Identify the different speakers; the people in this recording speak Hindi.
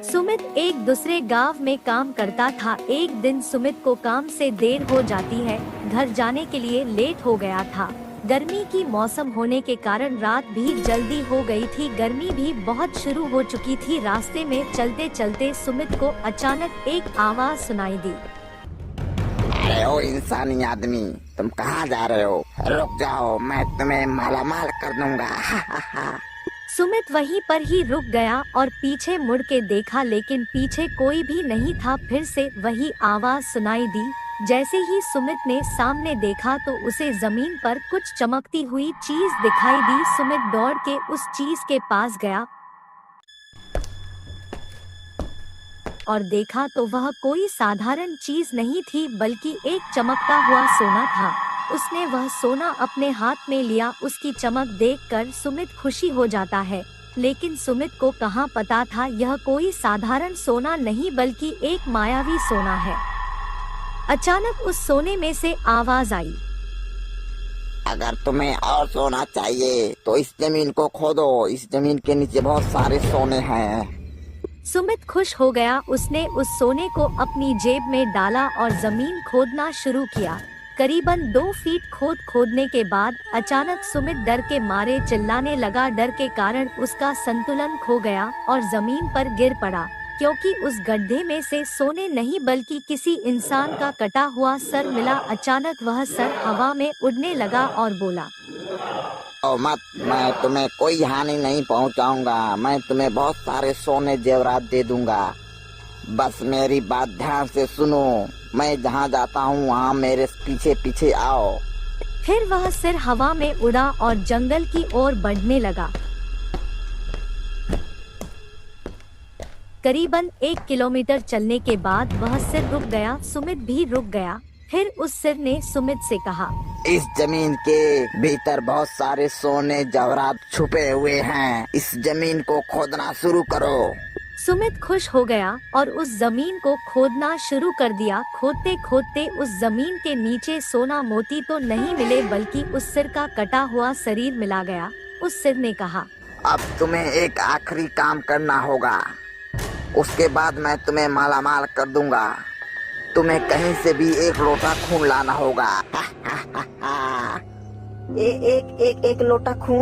Speaker 1: सुमित एक दूसरे गांव में काम करता था। एक दिन सुमित को काम से देर हो जाती है। घर जाने के लिए लेट हो गया था। गर्मी की मौसम होने के कारण रात भी जल्दी हो गई थी। गर्मी भी बहुत शुरू हो चुकी थी। रास्ते में चलते चलते सुमित को अचानक एक आवाज सुनाई दी।
Speaker 2: अरे ओ इंसानी आदमी, तुम कहाँ जा रहे हो? रुक जाओ, मैं तुम्हें मालामाल कर दूंगा।
Speaker 1: सुमित वहीं पर ही रुक गया और पीछे मुड़ के देखा, लेकिन पीछे कोई भी नहीं था। फिर से वही आवाज सुनाई दी। जैसे ही सुमित ने सामने देखा तो उसे जमीन पर कुछ चमकती हुई चीज दिखाई दी। सुमित दौड़ के उस चीज के पास गया और देखा तो वह कोई साधारण चीज नहीं थी, बल्कि एक चमकता हुआ सोना था। उसने वह सोना अपने हाथ में लिया। उसकी चमक देखकर सुमित खुशी हो जाता है, लेकिन सुमित को कहाँ पता था यह कोई साधारण सोना नहीं बल्कि एक मायावी सोना है। अचानक उस सोने में से आवाज आई।
Speaker 2: अगर तुम्हें और सोना चाहिए तो इस जमीन को खोदो। इस जमीन के नीचे बहुत सारे सोने हैं।
Speaker 1: सुमित खुश हो गया। उसने उस सोने को अपनी जेब में डाला और जमीन खोदना शुरू किया। करीबन 2 फीट खोदने के बाद अचानक सुमित डर के मारे चिल्लाने लगा। डर के कारण उसका संतुलन खो गया और जमीन पर गिर पड़ा, क्योंकि उस गड्ढे में से सोने नहीं बल्कि किसी इंसान का कटा हुआ सर मिला। अचानक वह सर हवा में उड़ने लगा और बोला,
Speaker 2: ओ मत, मैं तुम्हें कोई हानि नहीं पहुंचाऊंगा। मैं तुम्हें बहुत सारे सोने जेवरात दे दूंगा। बस मेरी बात ध्यान से सुनो। मैं जहाँ जाता हूँ वहाँ मेरे पीछे पीछे आओ।
Speaker 1: फिर वह सिर हवा में उड़ा और जंगल की ओर बढ़ने लगा। करीबन 1 किलोमीटर चलने के बाद वह सिर रुक गया। सुमित भी रुक गया। फिर उस सिर ने सुमित से कहा,
Speaker 2: इस जमीन के भीतर बहुत सारे सोने जेवरात छुपे हुए हैं। इस जमीन को खोदना शुरू करो।
Speaker 1: सुमित खुश हो गया और उस जमीन को खोदना शुरू कर दिया। खोदते खोदते उस जमीन के नीचे सोना मोती तो नहीं मिले, बल्कि उस सिर का कटा हुआ शरीर मिला गया। उस सिर ने कहा,
Speaker 2: अब तुम्हें एक आखिरी काम करना होगा। उसके बाद मैं तुम्हें मालामाल कर दूंगा। तुम्हें कहीं से भी 1 लोटा खून लाना होगा।
Speaker 3: एक लोटा खून?